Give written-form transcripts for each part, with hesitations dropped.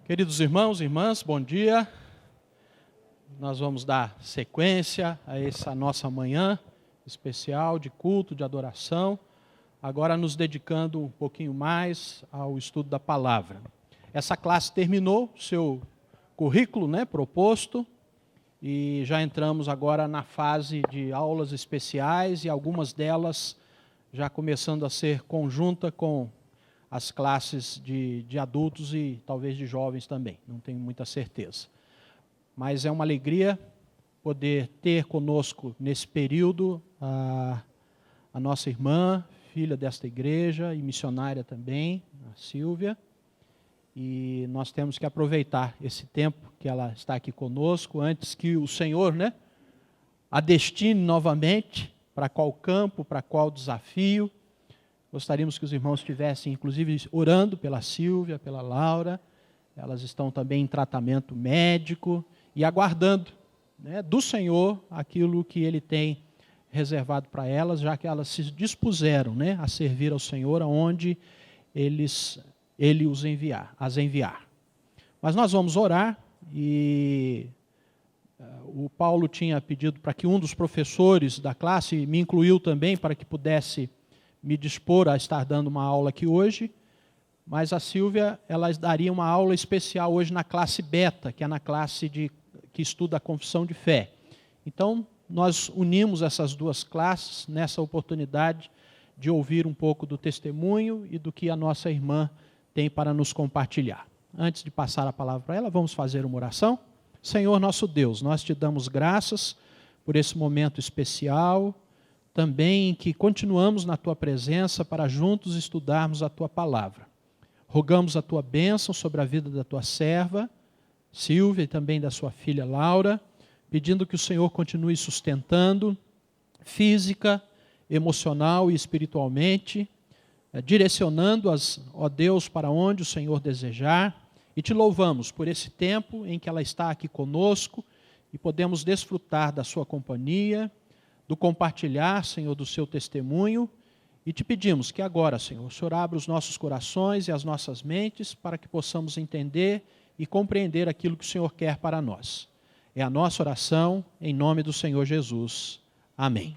Queridos irmãos e irmãs, bom dia. Nós vamos dar sequência a essa nossa manhã especial de culto, de adoração, agora nos dedicando um pouquinho mais ao estudo da palavra. Essa classe terminou o seu currículo, proposto, e já entramos agora na fase de aulas especiais e algumas delas já começando a ser conjunta com as classes de adultos e talvez de jovens também, não tenho muita certeza. Mas é uma alegria poder ter conosco nesse período a nossa irmã, filha desta igreja e missionária também, a Silvia. E nós temos que aproveitar esse tempo que ela está aqui conosco, antes que o Senhor, a destine novamente para qual campo, para qual desafio. Gostaríamos que os irmãos estivessem, inclusive, orando pela Silvia, pela Laura. Elas estão também em tratamento médico e aguardando do Senhor aquilo que Ele tem reservado para elas, já que elas se dispuseram a servir ao Senhor aonde Ele as enviar. Mas nós vamos orar e o Paulo tinha pedido para que um dos professores da classe, me incluiu também, para que pudesse me dispor a estar dando uma aula aqui hoje, mas a Silvia, ela daria uma aula especial hoje na classe beta, que é na classe que estuda a confissão de fé. Então, nós unimos essas duas classes nessa oportunidade de ouvir um pouco do testemunho e do que a nossa irmã tem para nos compartilhar. Antes de passar a palavra para ela, vamos fazer uma oração. Senhor nosso Deus, nós te damos graças por esse momento especial, também que continuamos na Tua presença para juntos estudarmos a Tua palavra. Rogamos a Tua bênção sobre a vida da Tua serva, Silvia, e também da sua filha Laura, pedindo que o Senhor continue sustentando, física, emocional e espiritualmente, direcionando-as, ó Deus, para onde o Senhor desejar, e te louvamos por esse tempo em que ela está aqui conosco e podemos desfrutar da sua companhia, do compartilhar, Senhor, do seu testemunho, e te pedimos que agora, Senhor, o Senhor abra os nossos corações e as nossas mentes para que possamos entender e compreender aquilo que o Senhor quer para nós. É a nossa oração, em nome do Senhor Jesus. Amém.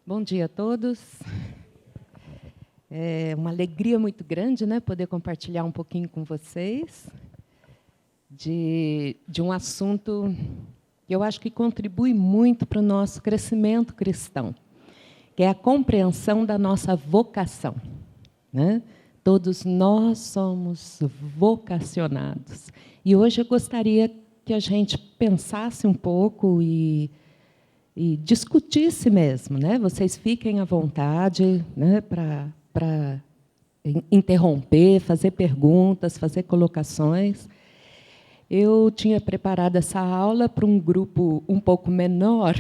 Bom dia a todos. É uma alegria muito grande, poder compartilhar um pouquinho com vocês de um assunto que eu acho que contribui muito para o nosso crescimento cristão, que é a compreensão da nossa vocação. Todos nós somos vocacionados. E hoje eu gostaria que a gente pensasse um pouco e discutisse mesmo, Vocês fiquem à vontade, para interromper, fazer perguntas, fazer colocações. Eu tinha preparado essa aula para um grupo um pouco menor,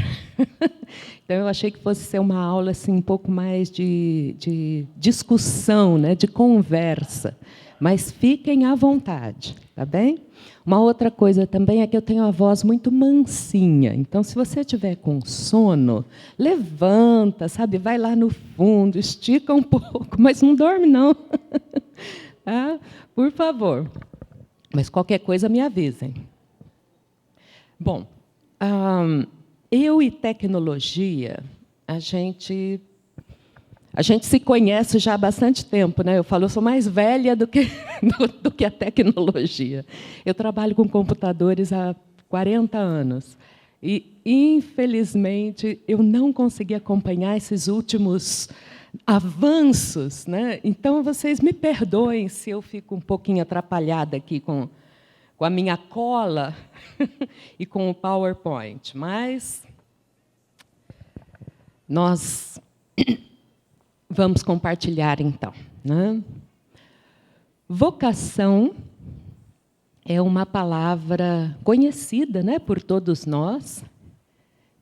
então eu achei que fosse ser uma aula assim, um pouco mais de discussão, de conversa. Mas fiquem à vontade, tá bem? Uma outra coisa também é que eu tenho a voz muito mansinha. Então, se você tiver com sono, levanta, vai lá no fundo, estica um pouco, mas não dorme, não. Tá? Por favor. Mas qualquer coisa me avisem. Bom, eu e tecnologia, a gente se conhece já há bastante tempo, Eu falo, eu sou mais velha do que a tecnologia. Eu trabalho com computadores há 40 anos. E, infelizmente, eu não consegui acompanhar esses últimos avanços. Então, vocês me perdoem se eu fico um pouquinho atrapalhada aqui com a minha cola e com o PowerPoint. Mas nós vamos compartilhar, então. Vocação é uma palavra conhecida por todos nós,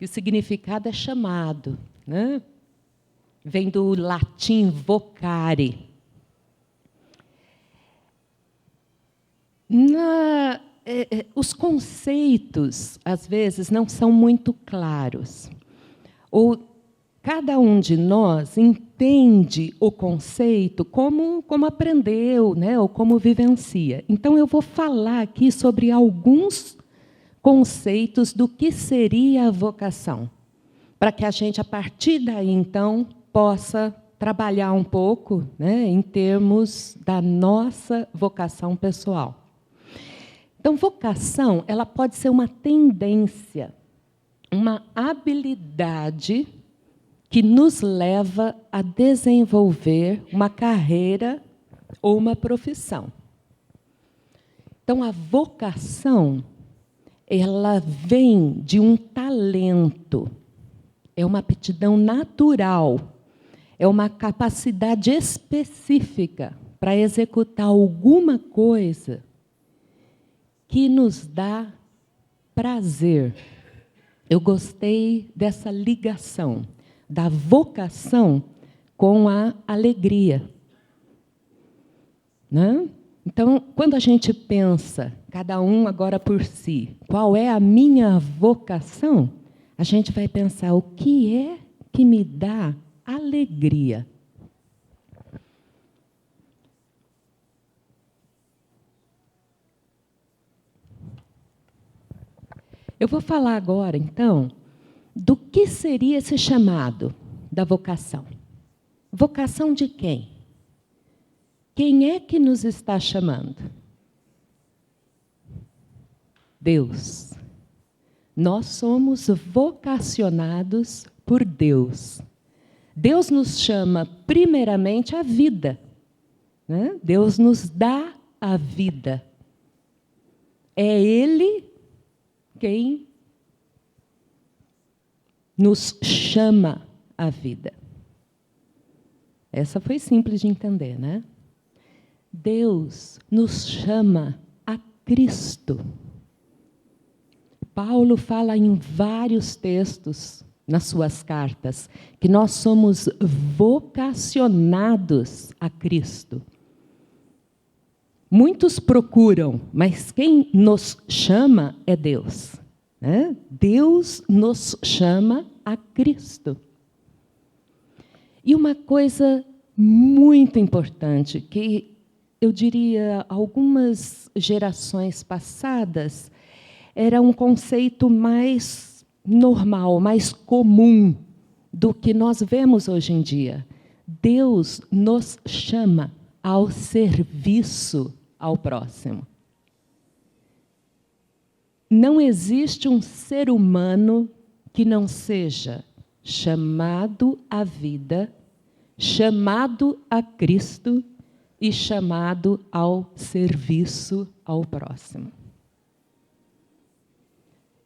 que o significado é chamado, né? Vem do latim vocare. Os conceitos, às vezes, não são muito claros. Ou cada um de nós entende o conceito como aprendeu, né, ou como vivencia. Então, eu vou falar aqui sobre alguns conceitos do que seria a vocação, para que a gente, a partir daí, então, possa trabalhar um pouco, né, em termos da nossa vocação pessoal. Então, vocação, ela pode ser uma tendência, uma habilidade que nos leva a desenvolver uma carreira ou uma profissão. Então, a vocação, ela vem de um talento, é uma aptidão natural, é uma capacidade específica para executar alguma coisa que nos dá prazer. Eu gostei dessa ligação da vocação com a alegria, né? Então, quando a gente pensa, cada um agora por si, qual é a minha vocação, a gente vai pensar o que é que me dá alegria. Eu vou falar agora, então, do que seria esse chamado da vocação. Vocação de quem? Quem é que nos está chamando? Deus. Nós somos vocacionados por Deus. Deus nos chama, primeiramente, à vida, né? Deus nos dá a vida. É Ele quem nos chama à vida. Essa foi simples de entender, né? Deus nos chama a Cristo. Paulo fala em vários textos nas suas cartas que nós somos vocacionados a Cristo. Muitos procuram, mas quem nos chama é Deus, né? Deus nos chama a Cristo. E uma coisa muito importante, que eu diria algumas gerações passadas, era um conceito mais normal, mais comum do que nós vemos hoje em dia. Deus nos chama ao serviço ao próximo. Não existe um ser humano que não seja chamado à vida, chamado a Cristo e chamado ao serviço ao próximo.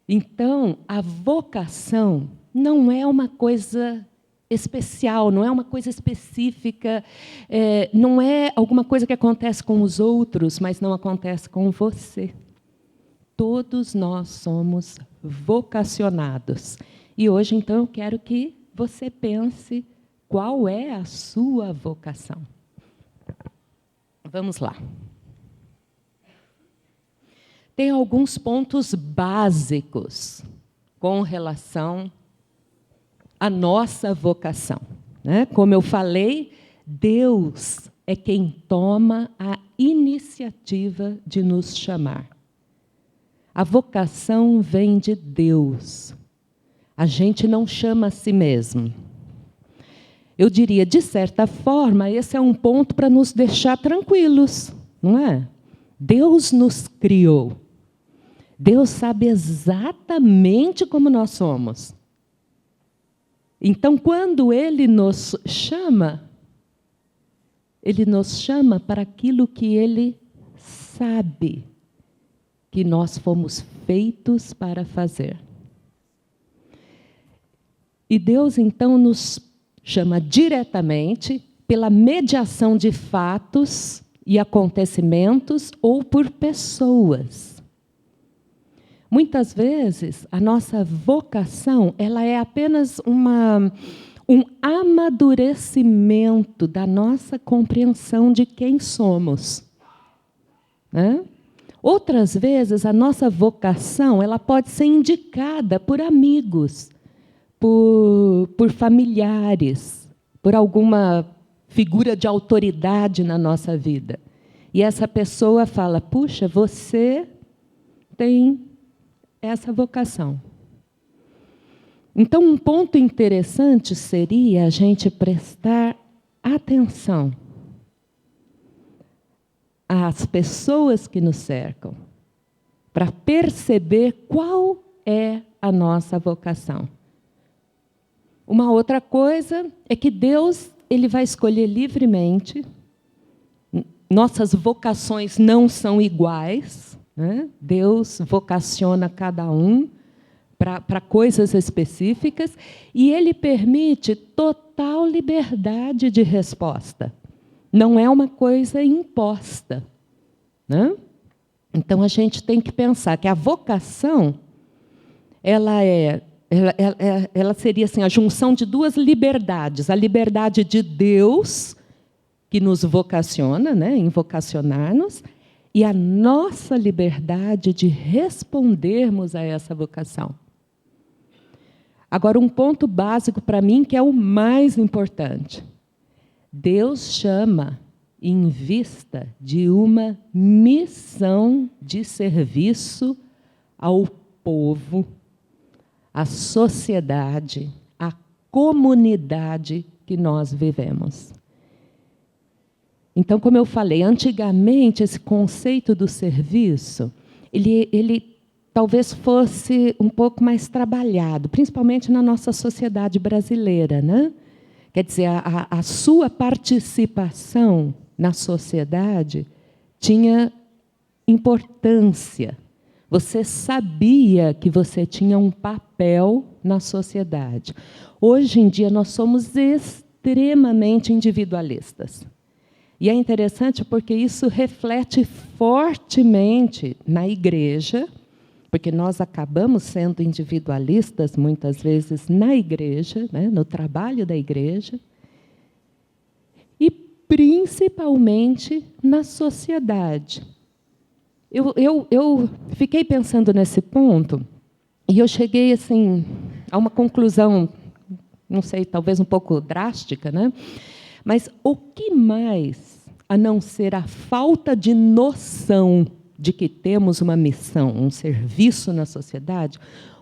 Então, a vocação não é uma coisa especial, não é uma coisa específica, não é alguma coisa que acontece com os outros, mas não acontece com você. Todos nós somos vocacionados. E hoje, então, eu quero que você pense qual é a sua vocação. Vamos lá. Tem alguns pontos básicos com relação à nossa vocação, né? Como eu falei, Deus é quem toma a iniciativa de nos chamar. A vocação vem de Deus. A gente não chama a si mesmo. Eu diria, de certa forma, esse é um ponto para nos deixar tranquilos, não é? Deus nos criou. Deus sabe exatamente como nós somos. Então, quando Ele nos chama para aquilo que Ele sabe que nós fomos feitos para fazer. E Deus, então, nos chama diretamente pela mediação de fatos e acontecimentos ou por pessoas. Muitas vezes, a nossa vocação ela é apenas um amadurecimento da nossa compreensão de quem somos, né? Outras vezes, a nossa vocação ela pode ser indicada por amigos, por familiares, por alguma figura de autoridade na nossa vida. E essa pessoa fala, puxa, você tem essa vocação. Então, um ponto interessante seria a gente prestar atenção às pessoas que nos cercam, para perceber qual é a nossa vocação. Uma outra coisa é que Deus ele vai escolher livremente. Nossas vocações não são iguais, né? Deus vocaciona cada um para coisas específicas e Ele permite total liberdade de resposta. Não é uma coisa imposta, né? Então, a gente tem que pensar que a vocação ela seria assim, a junção de duas liberdades. A liberdade de Deus, que nos vocaciona, né, em vocacionar-nos, e a nossa liberdade de respondermos a essa vocação. Agora, um ponto básico para mim, que é o mais importante. Deus chama em vista de uma missão de serviço ao povo, à sociedade, à comunidade que nós vivemos. Então, como eu falei, antigamente esse conceito do serviço, ele talvez fosse um pouco mais trabalhado, principalmente na nossa sociedade brasileira, né? Quer dizer, a sua participação na sociedade tinha importância. Você sabia que você tinha um papel na sociedade. Hoje em dia, nós somos extremamente individualistas. E é interessante porque isso reflete fortemente na igreja, porque nós acabamos sendo individualistas, muitas vezes, na igreja, né, no trabalho da igreja, e principalmente na sociedade. Eu fiquei pensando nesse ponto, e eu cheguei assim, a uma conclusão, não sei, talvez um pouco drástica, né? Mas o que mais, a não ser a falta de noção de que temos uma missão, um serviço na sociedade,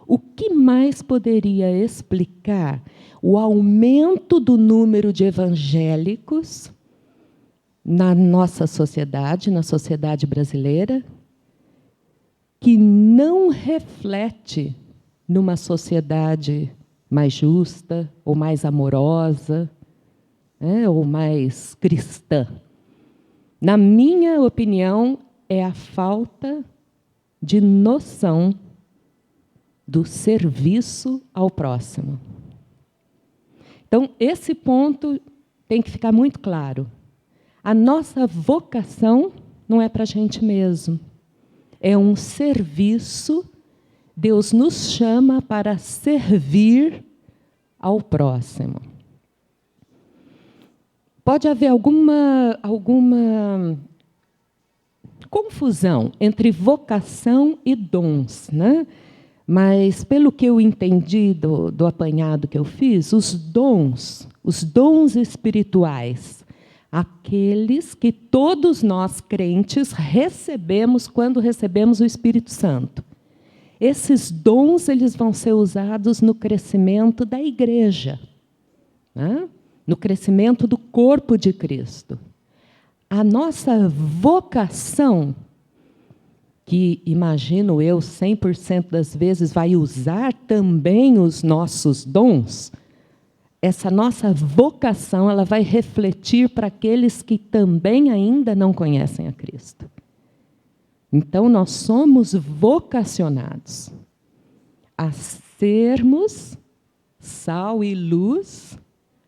o que mais poderia explicar o aumento do número de evangélicos na nossa sociedade, na sociedade brasileira, que não reflete numa sociedade mais justa, ou mais amorosa, né, ou mais cristã? Na minha opinião, é a falta de noção do serviço ao próximo. Então, esse ponto tem que ficar muito claro. A nossa vocação não é para a gente mesmo. É um serviço. Deus nos chama para servir ao próximo. Pode haver alguma confusão entre vocação e dons, né? Mas, pelo que eu entendi do apanhado que eu fiz, os dons espirituais, aqueles que todos nós, crentes, recebemos quando recebemos o Espírito Santo. Esses dons eles vão ser usados no crescimento da igreja, né? No crescimento do corpo de Cristo. A nossa vocação, que, imagino eu, 100% das vezes vai usar também os nossos dons, essa nossa vocação ela vai refletir para aqueles que também ainda não conhecem a Cristo. Então, nós somos vocacionados a sermos sal e luz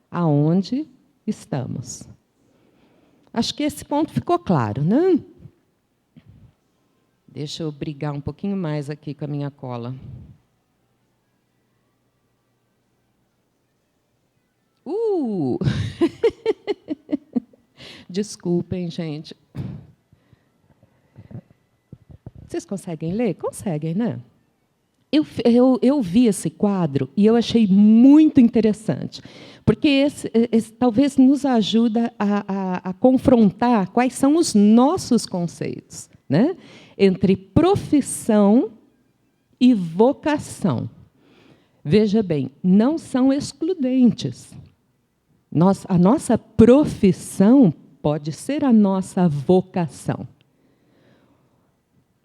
aonde estamos. Acho que esse ponto ficou claro, né? Deixa eu brigar um pouquinho mais aqui com a minha cola. Desculpem, gente. Vocês conseguem ler? Conseguem, né? Eu vi esse quadro e eu achei muito interessante, porque esse talvez nos ajuda a confrontar quais são os nossos conceitos, né? Entre profissão e vocação. Veja bem, não são excludentes. A nossa profissão pode ser a nossa vocação.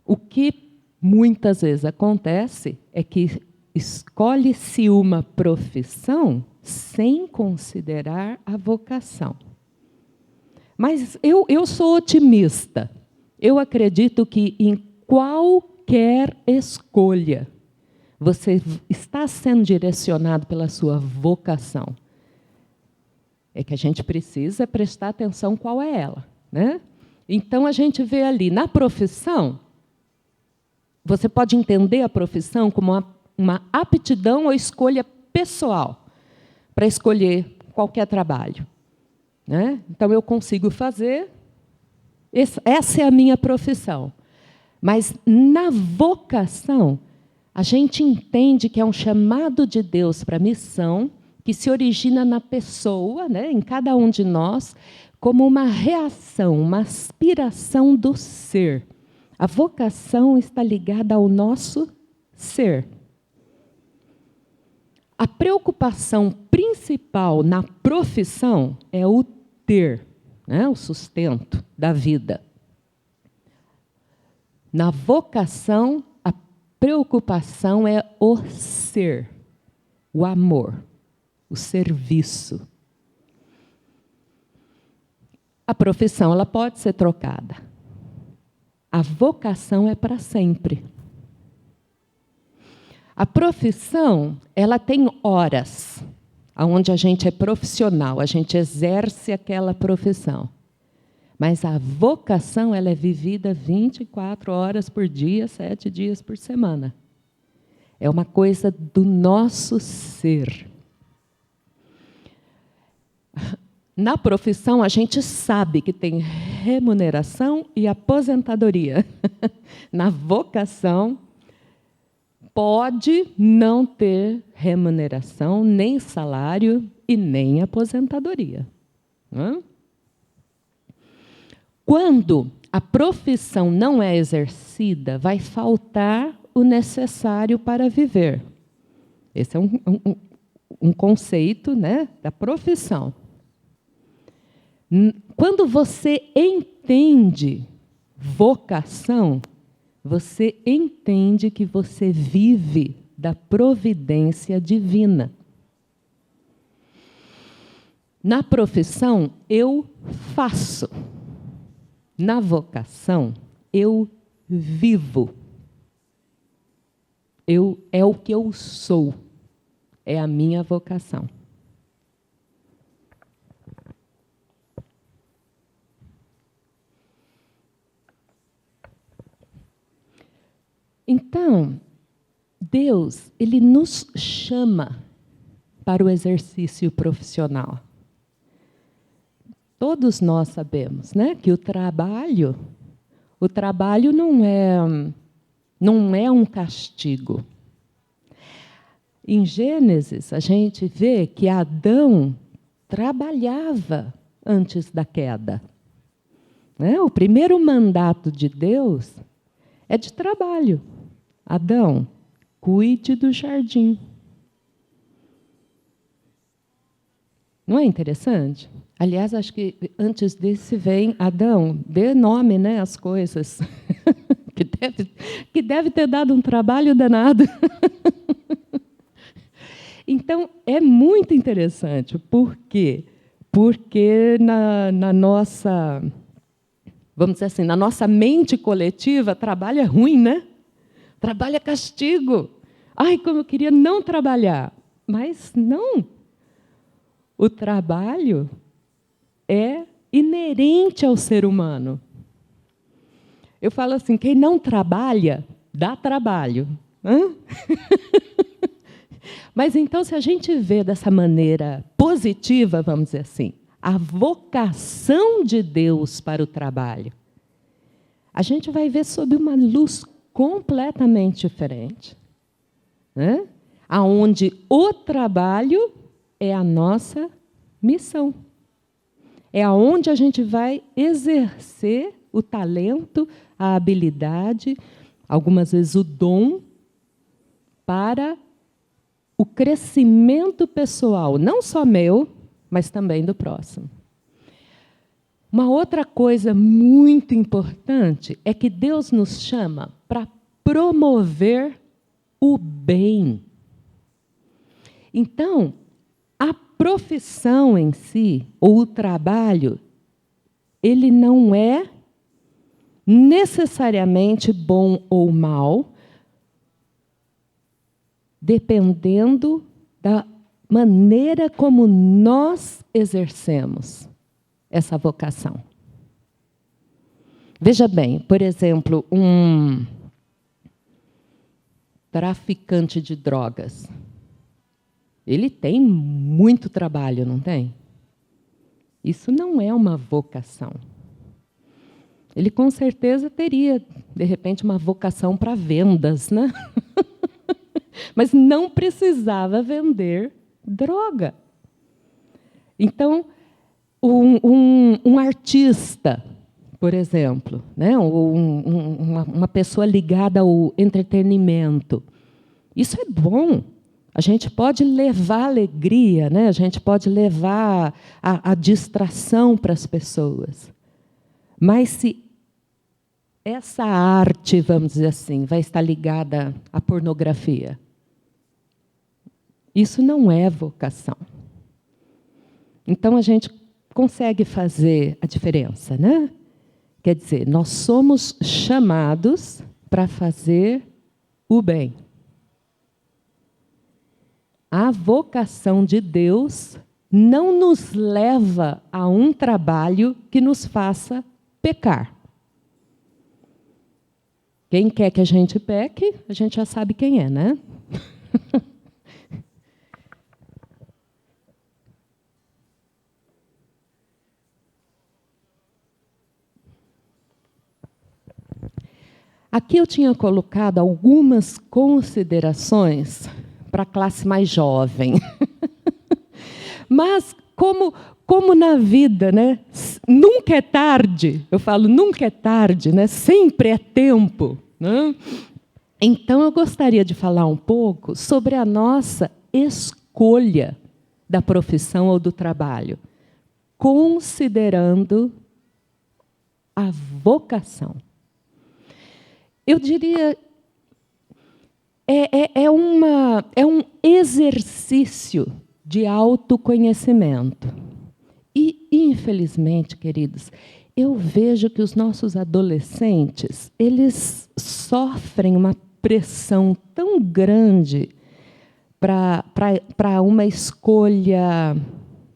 O que muitas vezes acontece é que escolhe-se uma profissão sem considerar a vocação. Mas eu sou otimista. Eu acredito que em qualquer escolha, você está sendo direcionado pela sua vocação. É que a gente precisa prestar atenção qual é ela, né? Então, a gente vê ali, na profissão, você pode entender a profissão como uma aptidão ou escolha pessoal para escolher qualquer trabalho, né? Então, eu consigo fazer, essa é a minha profissão. Mas, na vocação, a gente entende que é um chamado de Deus para a missão, que se origina na pessoa, né, em cada um de nós, como uma reação, uma aspiração do ser. A vocação está ligada ao nosso ser. A preocupação principal na profissão é o ter, né, o sustento da vida. Na vocação, a preocupação é o ser, o amor, o serviço. A profissão ela pode ser trocada. A vocação é para sempre. A profissão, ela tem horas, onde a gente é profissional, a gente exerce aquela profissão. Mas a vocação ela é vivida 24 horas por dia, 7 dias por semana. É uma coisa do nosso ser. Na profissão, a gente sabe que tem remuneração e aposentadoria. Na vocação, pode não ter remuneração, nem salário e nem aposentadoria. Quando a profissão não é exercida, vai faltar o necessário para viver. Esse é um conceito, né, da profissão. Quando você entende vocação, você entende que você vive da providência divina. Na profissão, eu faço. Na vocação, eu vivo. É o que eu sou. É a minha vocação. Então, Deus, Ele nos chama para o exercício profissional. Todos nós sabemos, né, que o trabalho não é um castigo. Em Gênesis, a gente vê que Adão trabalhava antes da queda. Né? O primeiro mandato de Deus é de trabalho. Adão, cuide do jardim. Não é interessante? Aliás, acho que antes desse vem Adão, dê nome, né, às coisas. que deve ter dado um trabalho danado. Então, é muito interessante. Por quê? Porque na nossa, vamos dizer assim, na nossa mente coletiva, trabalho é ruim, né? Trabalho é castigo. Ai, como eu queria não trabalhar. Mas não. O trabalho é inerente ao ser humano. Eu falo assim, quem não trabalha, dá trabalho. Hã? Mas então, se a gente vê dessa maneira positiva, vamos dizer assim, a vocação de Deus para o trabalho, a gente vai ver sob uma luz completamente diferente. Né? Onde o trabalho é a nossa missão. É aonde a gente vai exercer o talento, a habilidade, algumas vezes o dom, para o crescimento pessoal, não só meu, mas também do próximo. Uma outra coisa muito importante é que Deus nos chama para promover o bem. Então, a profissão em si, ou o trabalho, ele não é necessariamente bom ou mal, dependendo da maneira como nós exercemos essa vocação. Veja bem, por exemplo, um traficante de drogas. Ele tem muito trabalho, não tem? Isso não é uma vocação. Ele, com certeza, teria, de repente, uma vocação para vendas, né? Mas não precisava vender droga. Então, um artista, por exemplo, né? Uma pessoa ligada ao entretenimento, isso é bom. A gente pode levar alegria, né? A gente pode levar a distração para as pessoas. Mas se essa arte, vamos dizer assim, vai estar ligada à pornografia, isso não é vocação. Então, a gente consegue fazer a diferença, né? Quer dizer, nós somos chamados para fazer o bem. A vocação de Deus não nos leva a um trabalho que nos faça pecar. Quem quer que a gente peque, a gente já sabe quem é, né? Aqui eu tinha colocado algumas considerações para a classe mais jovem. Mas, como na vida, né, nunca é tarde, eu falo nunca é tarde, né, sempre é tempo. Né? Então, eu gostaria de falar um pouco sobre a nossa escolha da profissão ou do trabalho, considerando a vocação. Eu diria, é um exercício de autoconhecimento. E, infelizmente, queridos, eu vejo que os nossos adolescentes, eles sofrem uma pressão tão grande para uma escolha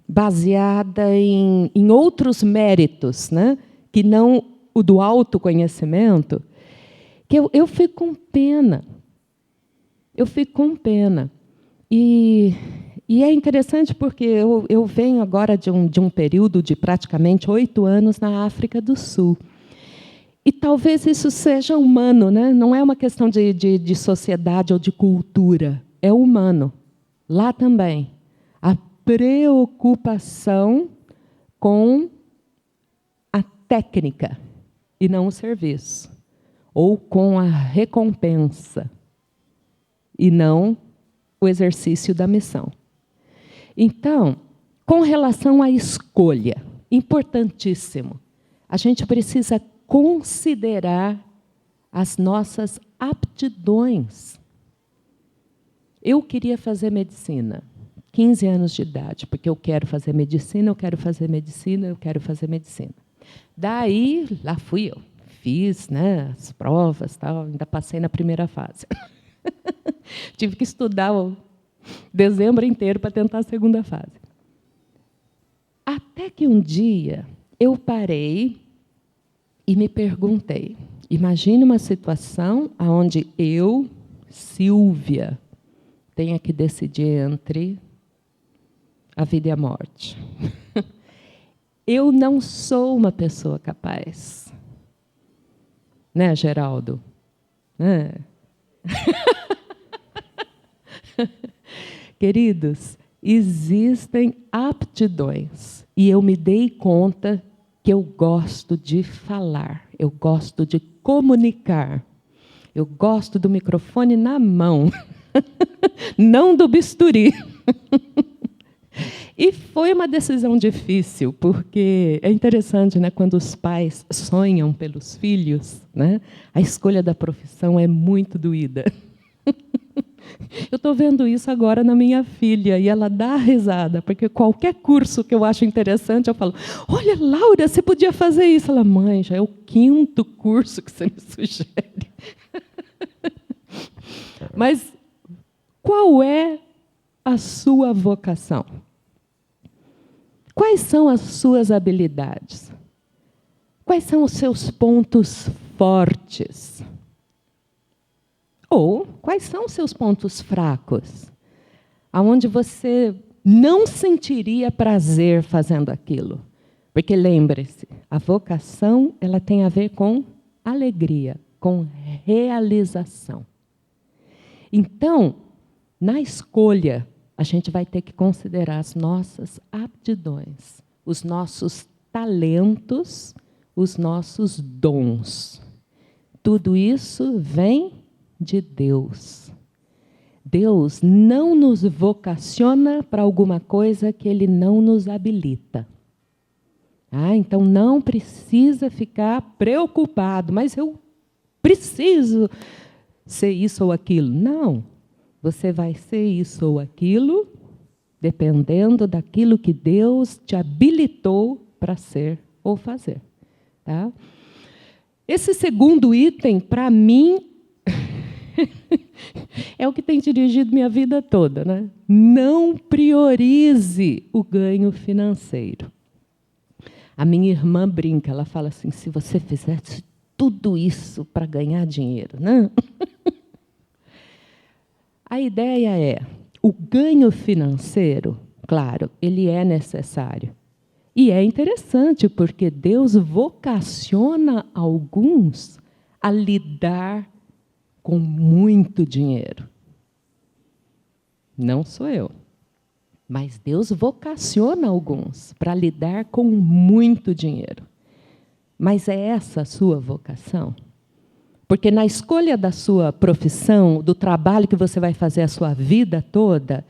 baseada em outros méritos, né? Que não o do autoconhecimento, que eu fico com pena. Eu fico com pena. E é interessante porque eu venho agora de um período de praticamente 8 anos na África do Sul. E talvez isso seja humano, né? Não é uma questão de sociedade ou de cultura. É humano. Lá também. A preocupação com a técnica e não o serviço. Ou com a recompensa e não o exercício da missão. Então, com relação à escolha, importantíssimo, a gente precisa considerar as nossas aptidões. Eu queria fazer medicina, 15 anos de idade, porque eu quero fazer medicina, eu quero fazer medicina, eu quero fazer medicina. Daí, lá fui eu. Fiz, né, as provas, tal, ainda passei na primeira fase. Tive que estudar o dezembro inteiro para tentar a segunda fase. Até que um dia eu parei e me perguntei, imagine uma situação onde eu, Silvia, tenha que decidir entre a vida e a morte. Eu não sou uma pessoa capaz. Né, Geraldo? Queridos, existem aptidões. E eu me dei conta que eu gosto de falar, eu gosto de comunicar, eu gosto do microfone na mão, não do bisturi. E foi uma decisão difícil, porque é interessante, né, quando os pais sonham pelos filhos, né, a escolha da profissão é muito doída. Eu estou vendo isso agora na minha filha, e ela dá risada, porque qualquer curso que eu acho interessante, eu falo, olha, Laura, você podia fazer isso. Ela, mãe, já é o 5º curso que você me sugere. Mas qual é a sua vocação? Quais são as suas habilidades? Quais são os seus pontos fortes? Ou quais são os seus pontos fracos? Aonde você não sentiria prazer fazendo aquilo? Porque lembre-se, a vocação ela tem a ver com alegria, com realização. Então, na escolha, a gente vai ter que considerar as nossas aptidões, os nossos talentos, os nossos dons. Tudo isso vem de Deus. Deus não nos vocaciona para alguma coisa que Ele não nos habilita. Então não precisa ficar preocupado, mas eu preciso ser isso ou aquilo. Não. Você vai ser isso ou aquilo, dependendo daquilo que Deus te habilitou para ser ou fazer. Tá? Esse segundo item, para mim, é o que tem dirigido minha vida toda. Né? Não priorize o ganho financeiro. A minha irmã brinca, ela fala assim, se você fizesse tudo isso para ganhar dinheiro, né? A ideia é, o ganho financeiro, claro, ele é necessário. E é interessante, porque Deus vocaciona alguns a lidar com muito dinheiro. Não sou eu. Mas Deus vocaciona alguns para lidar com muito dinheiro. Mas é essa a sua vocação? Porque na escolha da sua profissão, do trabalho que você vai fazer a sua vida toda,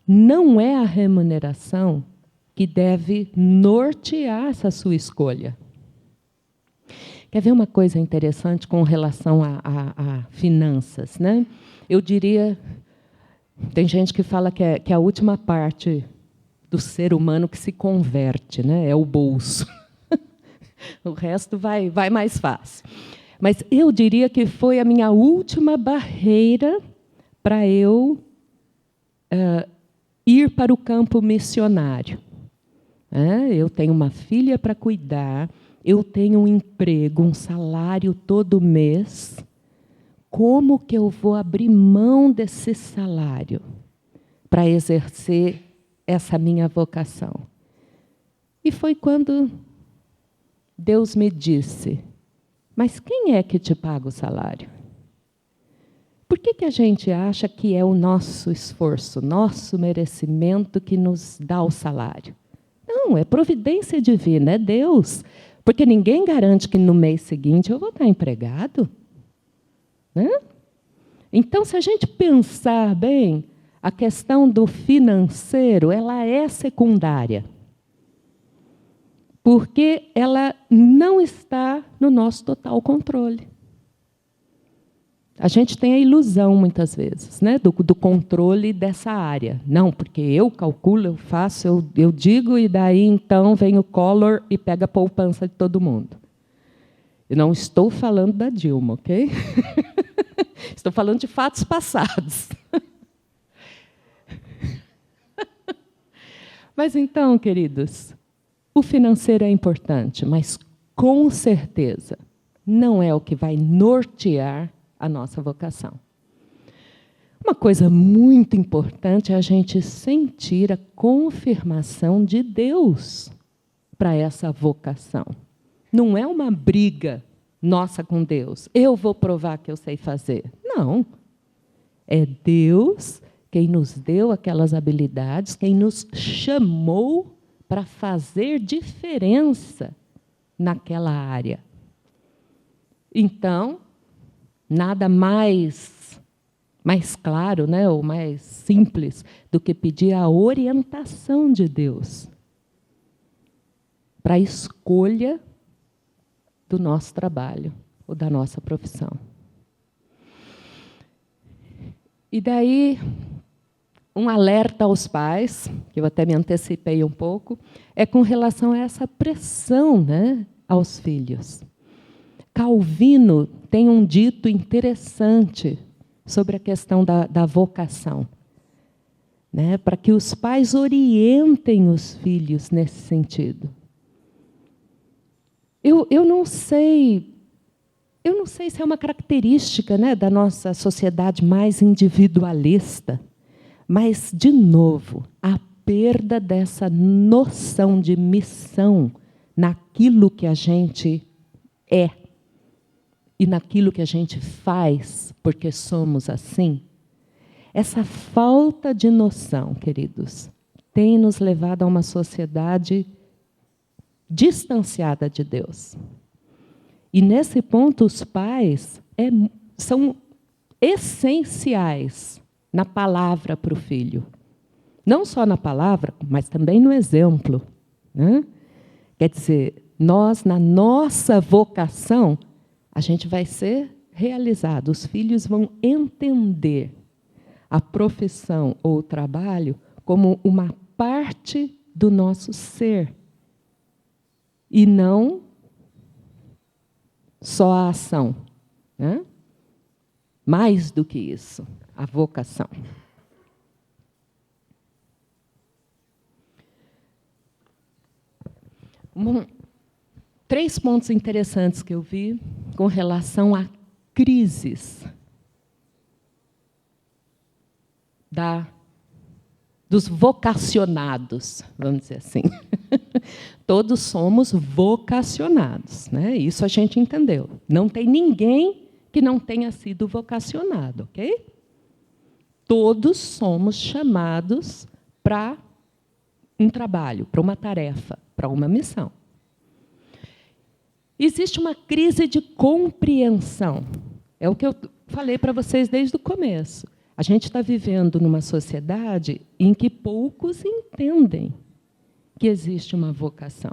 não é a remuneração que deve nortear essa sua escolha. Quer ver uma coisa interessante com relação a finanças, né? Eu diria, tem gente que fala que é a última parte do ser humano que se converte, né? É o bolso. O resto vai mais fácil. Mas eu diria que foi a minha última barreira para eu ir para o campo missionário. Eu tenho uma filha para cuidar, eu tenho um emprego, um salário todo mês. Como que eu vou abrir mão desse salário para exercer essa minha vocação? E foi quando Deus me disse, mas quem é que te paga o salário? Por que a gente acha que é o nosso esforço, nosso merecimento que nos dá o salário? Não, é providência divina, é Deus. Porque ninguém garante que no mês seguinte eu vou estar empregado. Né? Então, se a gente pensar bem, a questão do financeiro, ela é secundária. Porque ela não está no nosso total controle. A gente tem a ilusão, muitas vezes, né, do controle dessa área. Não, porque eu calculo, eu faço, eu digo, e daí, então, vem o Collor e pega a poupança de todo mundo. Eu não estou falando da Dilma, ok? Estou falando de fatos passados. Mas, então, queridos, o financeiro é importante, mas, com certeza, não é o que vai nortear a nossa vocação. Uma coisa muito importante é a gente sentir a confirmação de Deus para essa vocação. Não é uma briga nossa com Deus. Eu vou provar que eu sei fazer. Não. É Deus quem nos deu aquelas habilidades, quem nos chamou para fazer diferença naquela área. Então, nada mais claro, né, ou mais simples do que pedir a orientação de Deus para a escolha do nosso trabalho ou da nossa profissão. E daí, um alerta aos pais, que eu até me antecipei um pouco, é com relação a essa pressão, né, aos filhos. Calvino tem um dito interessante sobre a questão da vocação, né, para que os pais orientem os filhos nesse sentido. Eu não sei se é uma característica, né, da nossa sociedade mais individualista, mas, de novo, a perda dessa noção de missão naquilo que a gente é e naquilo que a gente faz, porque somos assim. Essa falta de noção, queridos, tem nos levado a uma sociedade distanciada de Deus. E, nesse ponto, os pais são essenciais na palavra para o filho. Não só na palavra, mas também no exemplo, né? Quer dizer, nós, na nossa vocação, a gente vai ser realizado. Os filhos vão entender a profissão ou o trabalho como uma parte do nosso ser. E não só a ação, né? Mais do que isso, a vocação. Três pontos interessantes que eu vi com relação a crises dos vocacionados, vamos dizer assim. Todos somos vocacionados, né? Isso a gente entendeu. Não tem ninguém que não tenha sido vocacionado, ok? Todos somos chamados para um trabalho, para uma tarefa, para uma missão. Existe uma crise de compreensão. É o que eu falei para vocês desde o começo. A gente está vivendo numa sociedade em que poucos entendem que existe uma vocação.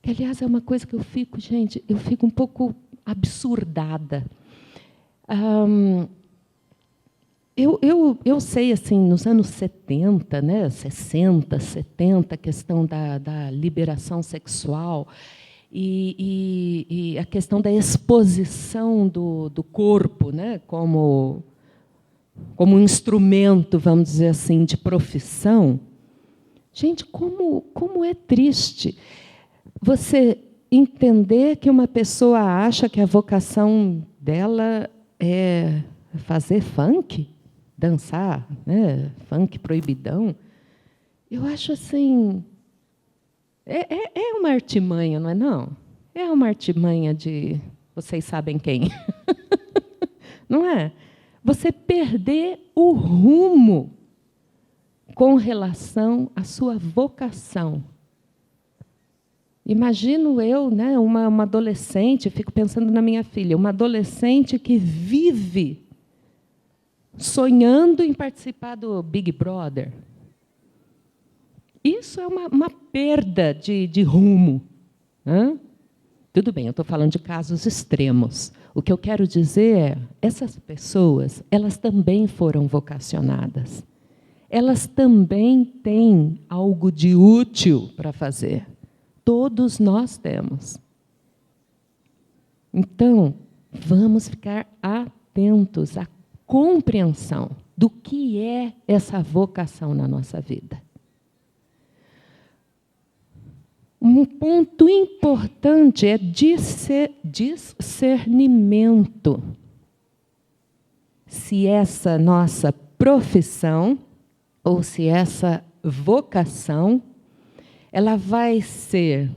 Que, aliás, é uma coisa que eu fico um pouco absurdada. Eu sei, assim, nos anos 70, né, 60, 70, a questão da liberação sexual e a questão da exposição do corpo, né, como um instrumento, vamos dizer assim, de profissão. Gente, como é triste você entender que uma pessoa acha que a vocação dela é fazer funk, dançar, né, funk proibidão. Eu acho assim, é uma artimanha, não é não? É uma artimanha de vocês sabem quem. Não é? Você perder o rumo com relação à sua vocação. Imagino eu, né, uma adolescente, fico pensando na minha filha, uma adolescente que vive sonhando em participar do Big Brother. Isso é uma perda de rumo. Hã? Tudo bem, eu estou falando de casos extremos. O que eu quero dizer é, essas pessoas, elas também foram vocacionadas. Elas também têm algo de útil para fazer. Todos nós temos. Então, vamos ficar atentos à compreensão do que é essa vocação na nossa vida. um ponto importante é discernimento. Se essa nossa profissão, ou se essa vocação, ela vai ser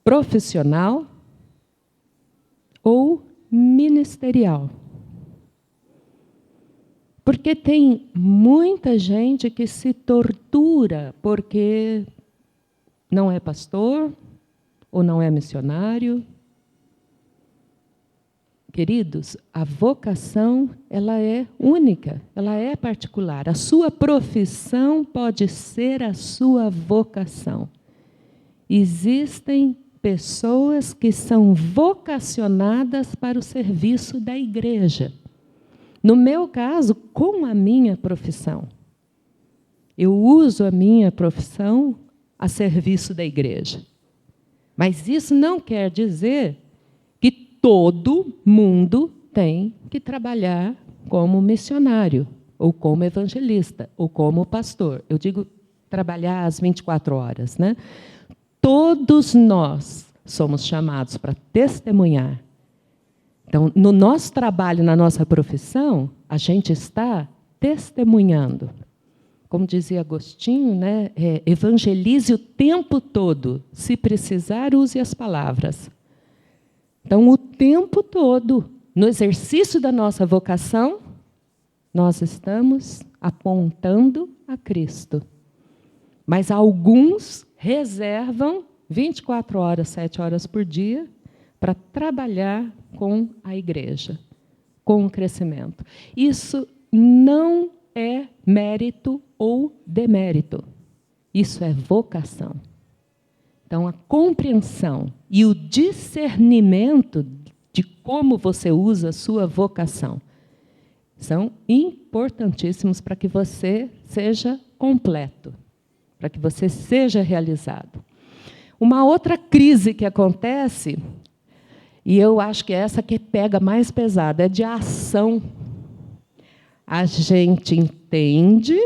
profissional ou ministerial. Porque tem muita gente que se tortura porque não é pastor ou não é missionário. Queridos, a vocação, ela é única, ela é particular. A sua profissão pode ser a sua vocação. Existem pessoas que são vocacionadas para o serviço da igreja. No meu caso, com a minha profissão. Eu uso a minha profissão a serviço da igreja. Mas isso não quer dizer que todo mundo tem que trabalhar como missionário, ou como evangelista, ou como pastor. Eu digo trabalhar às 24 horas, né? Todos nós somos chamados para testemunhar. Então, no nosso trabalho, na nossa profissão, a gente está testemunhando. Como dizia Agostinho, né? Evangelize o tempo todo. Se precisar, use as palavras. Então, o tempo todo, no exercício da nossa vocação, nós estamos apontando a Cristo. Mas alguns reservam 24 horas, 7 horas por dia, para trabalhar com a igreja, com o crescimento. Isso não é mérito ou demérito. Isso é vocação. Então, a compreensão e o discernimento de como você usa a sua vocação são importantíssimos para que você seja completo, para que você seja realizado. Uma outra crise que acontece, e eu acho que é essa que pega mais pesado, é de ação. A gente entende,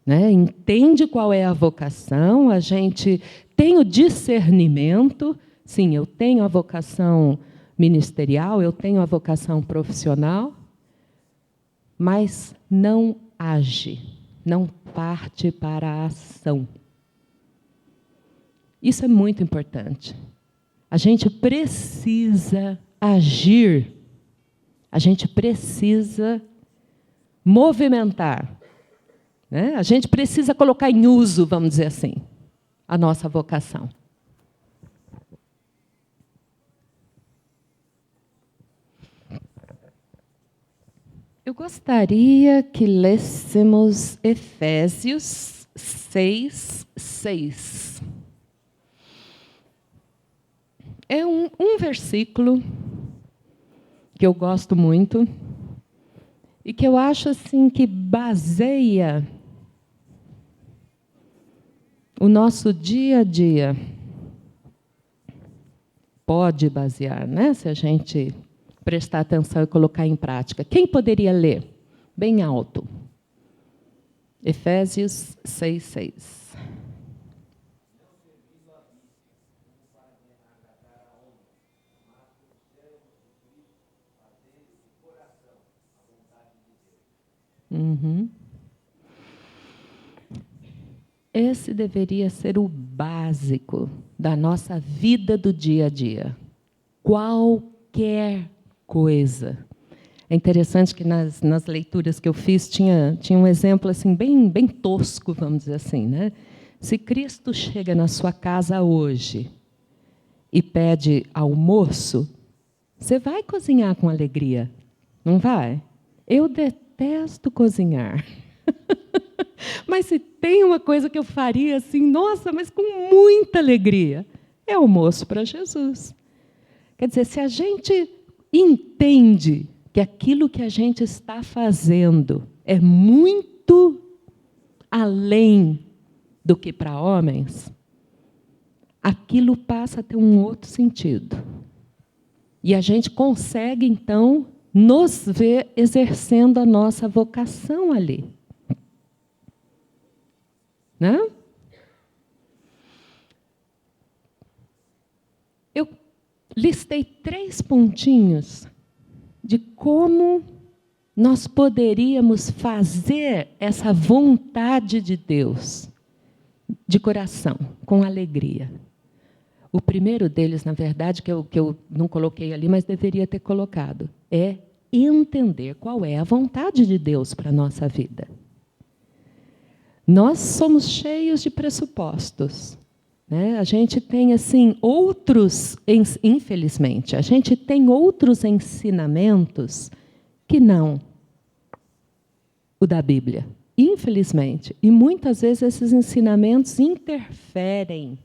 né? Entende qual é a vocação, a gente tem o discernimento. Sim, eu tenho a vocação ministerial, eu tenho a vocação profissional, mas não age, não parte para a ação. Isso é muito importante. A gente precisa agir, a gente precisa movimentar, né? A gente precisa colocar em uso, vamos dizer assim, a nossa vocação. Eu gostaria que lêssemos Efésios 6:6. É um versículo que eu gosto muito e que eu acho assim que baseia o nosso dia a dia. Pode basear, né? Se a gente prestar atenção e colocar em prática. Quem poderia ler? Bem alto. Efésios 6:6. Esse deveria ser o básico da nossa vida do dia a dia. Qualquer coisa. É interessante que nas leituras que eu fiz tinha um exemplo assim bem tosco, vamos dizer assim, né? Se Cristo chega na sua casa hoje e pede almoço, você vai cozinhar com alegria, não vai? Eu detesto cozinhar. Mas se tem uma coisa que eu faria assim, nossa, mas com muita alegria, é almoço para Jesus. Quer dizer, se a gente entende que aquilo que a gente está fazendo é muito além do que para homens, aquilo passa a ter um outro sentido. E a gente consegue, então, nos ver exercendo a nossa vocação ali. Né? listei 3 pontinhos de como nós poderíamos fazer essa vontade de Deus de coração, com alegria. O primeiro deles, na verdade, que eu não coloquei ali, mas deveria ter colocado, é entender qual é a vontade de Deus para a nossa vida. Nós somos cheios de pressupostos. Né? A gente tem, assim, outros, infelizmente, a gente tem outros ensinamentos que não o da Bíblia. Infelizmente. E muitas vezes esses ensinamentos interferem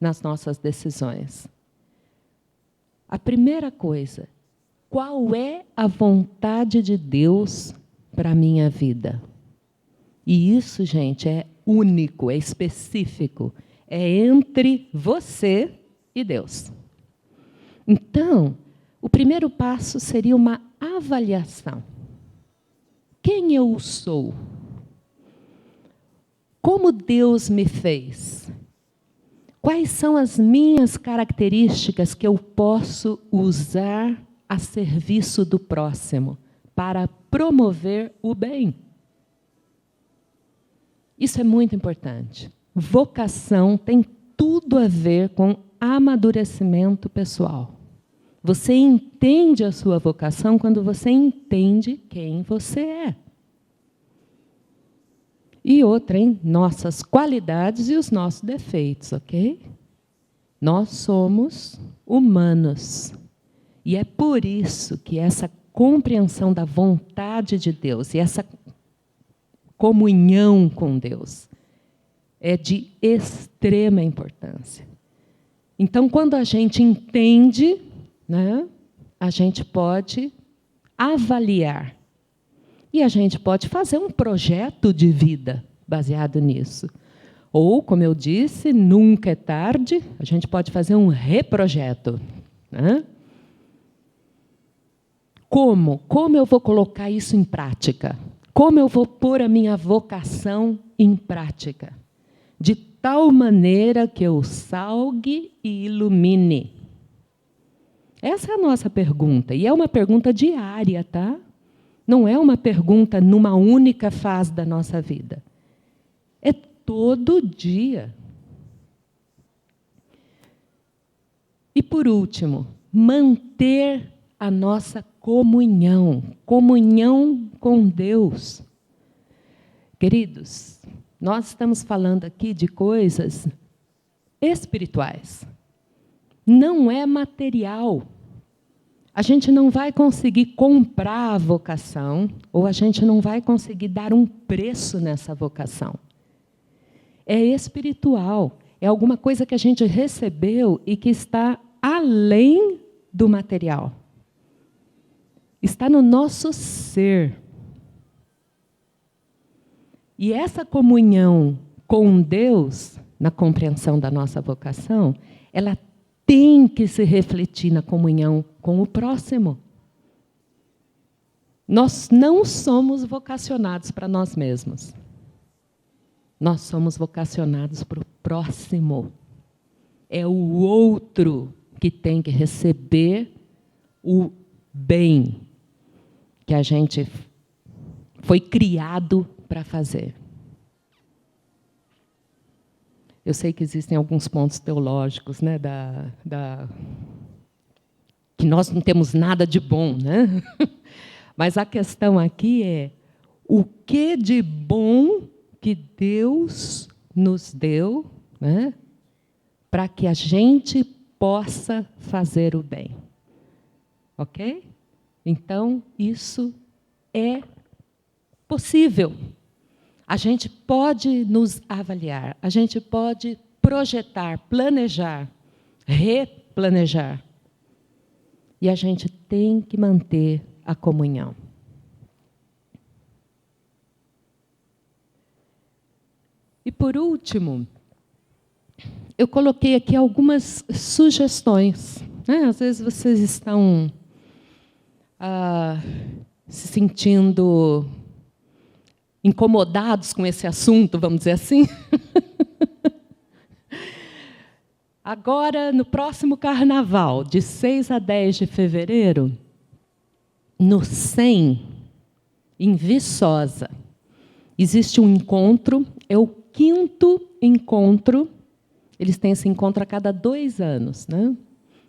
nas nossas decisões. A primeira coisa, qual é a vontade de Deus para a minha vida? E isso, gente, é único, é específico. É entre você e Deus. Então, o primeiro passo seria uma avaliação. Quem eu sou? Como Deus me fez? Quais são as minhas características que eu posso usar a serviço do próximo para promover o bem? Isso é muito importante. Vocação tem tudo a ver com amadurecimento pessoal. Você entende a sua vocação quando você entende quem você é. E outra, hein? Nossas qualidades e os nossos defeitos, ok? Nós somos humanos. E é por isso que essa compreensão da vontade de Deus e essa comunhão com Deus é de extrema importância. Então, quando a gente entende, né, a gente pode avaliar. E a gente pode fazer um projeto de vida baseado nisso. Ou, como eu disse, nunca é tarde, a gente pode fazer um reprojeto. Né? Como? Como eu vou colocar isso em prática? Como eu vou pôr a minha vocação em prática? De tal maneira que eu salgue e ilumine. Essa é a nossa pergunta. E é uma pergunta diária, tá? Não é uma pergunta numa única fase da nossa vida. É todo dia. E, por último, manter a nossa comunhão. Comunhão com Deus. Queridos, nós estamos falando aqui de coisas espirituais. Não é material. A gente não vai conseguir comprar a vocação, ou a gente não vai conseguir dar um preço nessa vocação. É espiritual, é alguma coisa que a gente recebeu e que está além do material. Está no nosso ser. E essa comunhão com Deus, na compreensão da nossa vocação, ela tem que se refletir na comunhão com o próximo. Nós não somos vocacionados para nós mesmos. Nós somos vocacionados para o próximo. É o outro que tem que receber o bem que a gente foi criado para fazer. Eu sei que existem alguns pontos teológicos, né, que nós não temos nada de bom, né? Mas a questão aqui é o que de bom que Deus nos deu, né, para que a gente possa fazer o bem. Ok? Então, isso é possível. A gente pode nos avaliar, a gente pode projetar, planejar, replanejar. E a gente tem que manter a comunhão. E, por último, eu coloquei aqui algumas sugestões. Né? Às vezes vocês estão se sentindo incomodados com esse assunto, vamos dizer assim. Agora, no próximo carnaval, de 6 a 10 de fevereiro, no 100, em Viçosa, existe um encontro, é o 5º encontro, eles têm esse encontro a cada 2 anos, né?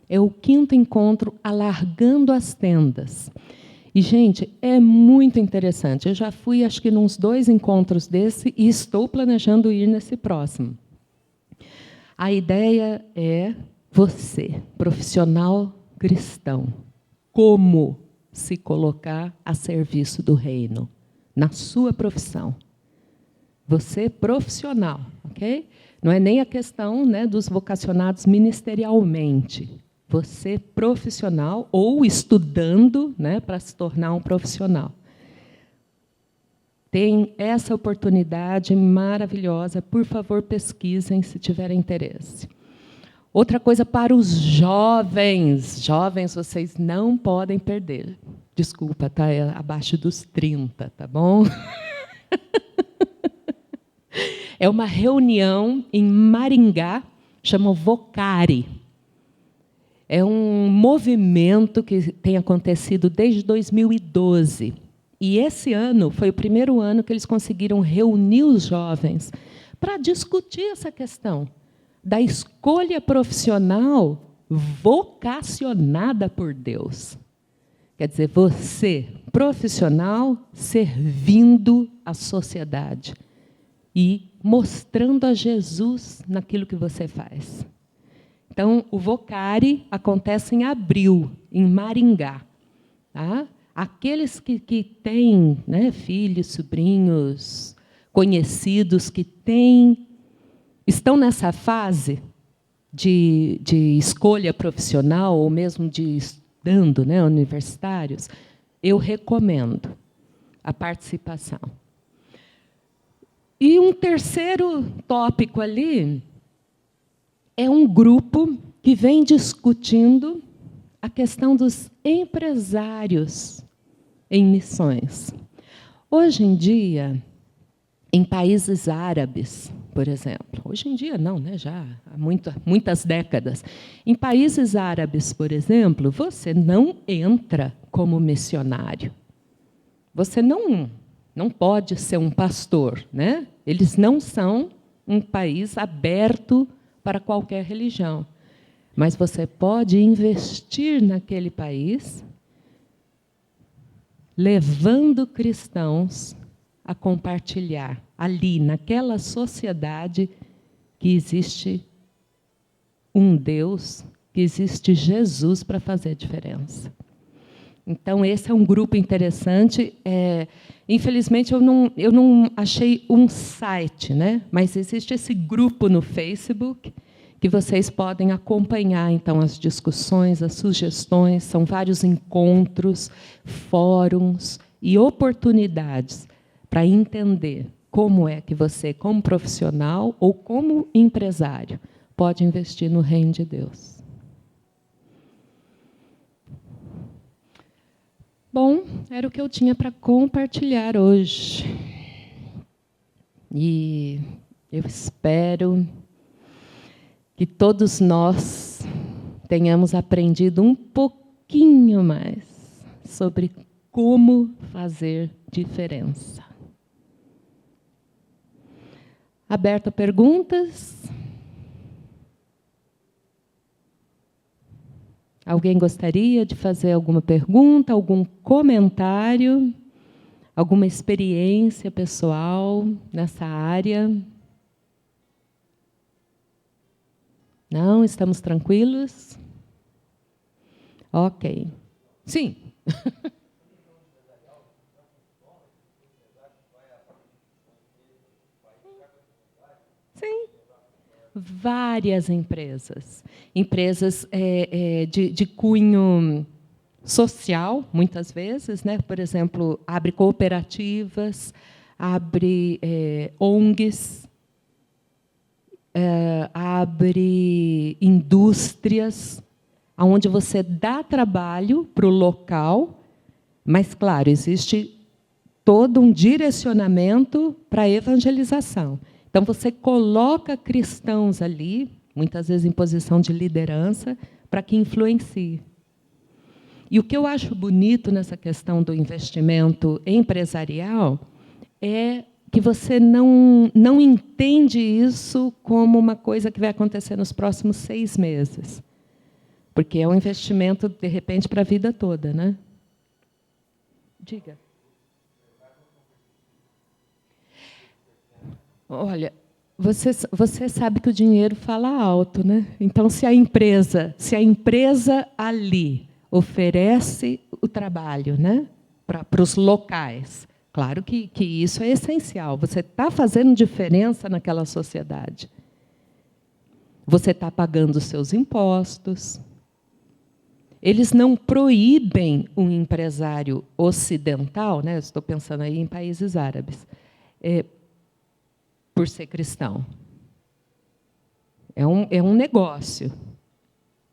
É o 5º encontro Alargando as Tendas. E, gente, é muito interessante. Eu já fui, acho que, nos 2 encontros desse e estou planejando ir nesse próximo. A ideia é você, profissional cristão, como se colocar a serviço do reino, na sua profissão. Você, profissional, ok? Não é nem a questão, né, dos vocacionados ministerialmente. Você, profissional, ou estudando, né, para se tornar um profissional. Tem essa oportunidade maravilhosa. Por favor, pesquisem se tiverem interesse. Outra coisa para os jovens. Jovens, vocês não podem perder. Desculpa, tá? É abaixo dos 30, tá bom? É uma reunião em Maringá, chama Vocari. É um movimento que tem acontecido desde 2012. E esse ano foi o primeiro ano que eles conseguiram reunir os jovens para discutir essa questão da escolha profissional vocacionada por Deus. Quer dizer, você, profissional, servindo a sociedade e mostrando a Jesus naquilo que você faz. Então, o Vocari acontece em abril, em Maringá. Tá? Aqueles que têm, né, filhos, sobrinhos, conhecidos que estão nessa fase de escolha profissional, ou mesmo de estudando, né, universitários, eu recomendo a participação. E um terceiro tópico ali é um grupo que vem discutindo a questão dos empresários em missões. Hoje em dia, em países árabes, por exemplo, hoje em dia não, né, já há muitas décadas, em países árabes, por exemplo, você não entra como missionário. Você não pode ser um pastor, né? Eles não são um país aberto para qualquer religião. Mas você pode investir naquele país, levando cristãos a compartilhar ali, naquela sociedade, que existe um Deus, que existe Jesus para fazer a diferença. Então, esse é um grupo interessante. Infelizmente, eu não achei um site, né? Mas existe esse grupo no Facebook, que vocês podem acompanhar, então, as discussões, as sugestões. São vários encontros, fóruns e oportunidades para entender como é que você, como profissional ou como empresário, pode investir no reino de Deus. Bom, era o que eu tinha para compartilhar hoje. E eu espero que todos nós tenhamos aprendido um pouquinho mais sobre como fazer diferença. Aberto a perguntas? Alguém gostaria de fazer alguma pergunta, algum comentário, alguma experiência pessoal nessa área? Não? Estamos tranquilos? Ok. Sim. Sim. Várias empresas. Empresas de cunho social, muitas vezes, né? Por exemplo, abre cooperativas, abre ONGs, abre indústrias, onde você dá trabalho para o local, mas, claro, existe todo um direcionamento para a evangelização. Então, você coloca cristãos ali, muitas vezes em posição de liderança, para que influencie. E o que eu acho bonito nessa questão do investimento empresarial é que você não entende isso como uma coisa que vai acontecer nos próximos 6 meses. Porque é um investimento, de repente, para a vida toda, né? Diga. Olha, você sabe que o dinheiro fala alto, né? Então, se a empresa ali oferece o trabalho, né, para os locais, claro que isso é essencial. Você está fazendo diferença naquela sociedade. Você está pagando os seus impostos. Eles não proíbem um empresário ocidental, né? Estou pensando aí em países árabes, por ser cristão. É um negócio.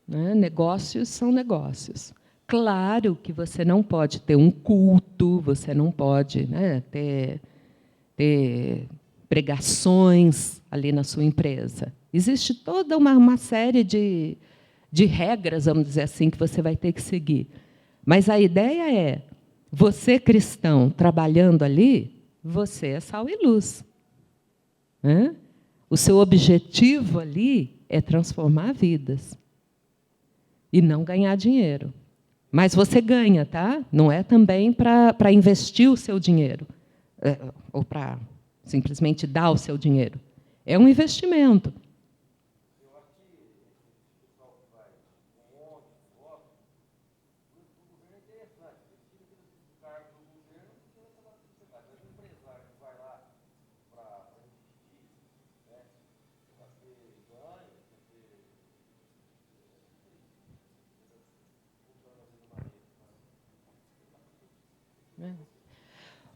Né? Negócios são negócios. Claro que você não pode ter um culto, você não pode, né, ter pregações ali na sua empresa. Existe toda uma série de regras, vamos dizer assim, que você vai ter que seguir. Mas a ideia é, você cristão trabalhando ali, você é sal e luz. Né? O seu objetivo ali é transformar vidas. E não ganhar dinheiro. Mas você ganha, tá? Não é também para investir o seu dinheiro, ou para simplesmente dar o seu dinheiro. É um investimento.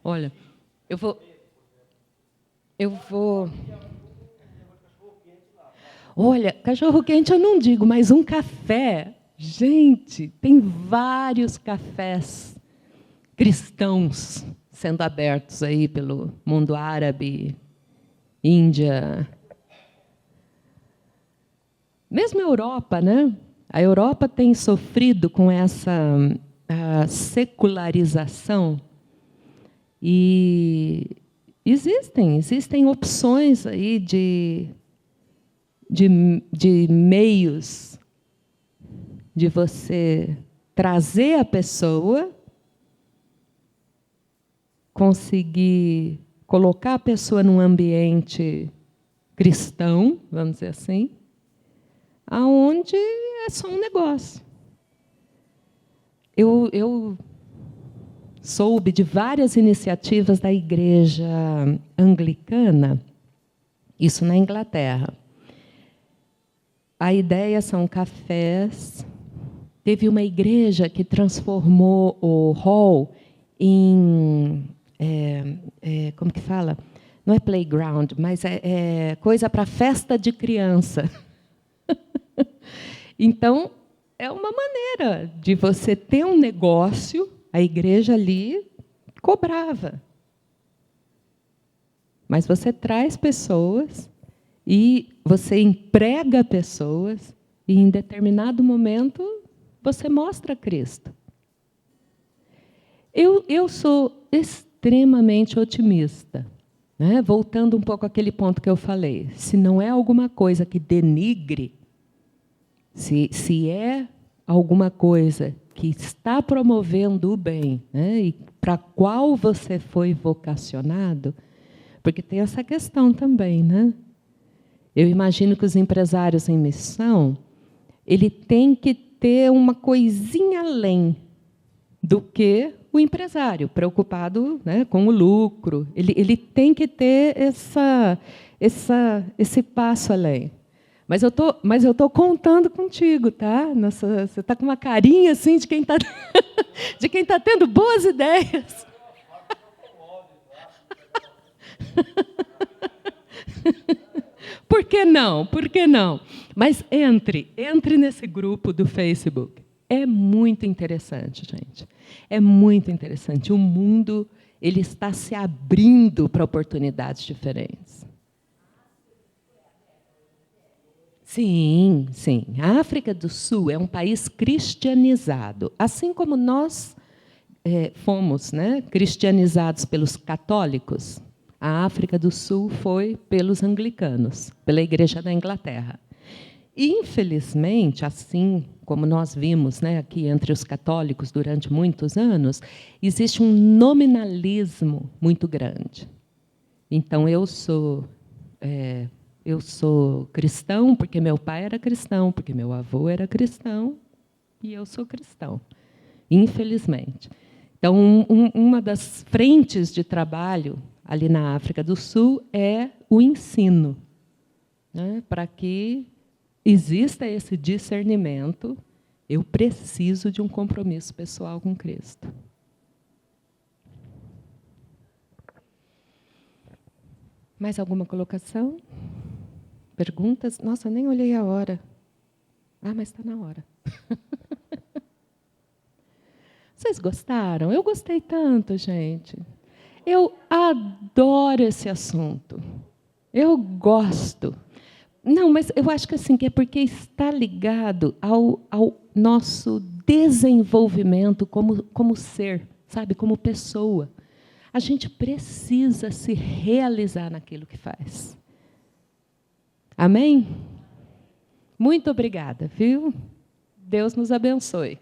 Olha, eu vou. Olha, cachorro-quente eu não digo, mas um café. Gente, tem vários cafés cristãos sendo abertos aí pelo mundo árabe, Índia. Mesmo a Europa, né? A Europa tem sofrido com essa secularização. E existem opções aí de meios de você trazer a pessoa, conseguir colocar a pessoa num ambiente cristão, vamos dizer assim, aonde é só um negócio. Eu soube de várias iniciativas da Igreja Anglicana, isso na Inglaterra. A ideia são cafés. Teve uma igreja que transformou o hall em... como que fala? Não é playground, mas é coisa para festa de criança. Então, é uma maneira de você ter um negócio. A igreja ali cobrava. Mas você traz pessoas e você emprega pessoas e, em determinado momento, você mostra Cristo. Eu sou extremamente otimista. Né? Voltando um pouco àquele ponto que eu falei. Se não é alguma coisa que denigre, se é alguma coisa que está promovendo o bem, né, e para qual você foi vocacionado, porque tem essa questão também, né? Eu imagino que os empresários em missão, ele tem que ter uma coisinha além do que o empresário, preocupado, né, com o lucro. Ele tem que ter esse passo além. Mas eu tô contando contigo, tá? Nossa, você está com uma carinha assim de quem está de quem tá tendo boas ideias. Por que não? Por que não? Mas entre nesse grupo do Facebook. É muito interessante, gente. É muito interessante. O mundo ele está se abrindo para oportunidades diferentes. Sim, sim. A África do Sul é um país cristianizado, assim como nós fomos, né, cristianizados pelos católicos. A África do Sul foi pelos anglicanos, pela Igreja da Inglaterra. Infelizmente, assim como nós vimos, né, aqui entre os católicos durante muitos anos, existe um nominalismo muito grande. Então, eu sou cristão porque meu pai era cristão, porque meu avô era cristão, e eu sou cristão, infelizmente. Então, uma das frentes de trabalho ali na África do Sul é o ensino, né, para que exista esse discernimento. Eu preciso de um compromisso pessoal com Cristo. Mais alguma colocação? Perguntas? Nossa, eu nem olhei a hora. Ah, mas está na hora. Vocês gostaram? Eu gostei tanto, gente. Eu adoro esse assunto. Eu gosto. Não, mas eu acho que assim, que é porque está ligado ao nosso desenvolvimento como ser, sabe, como pessoa. A gente precisa se realizar naquilo que faz. Amém? Muito obrigada, viu? Deus nos abençoe.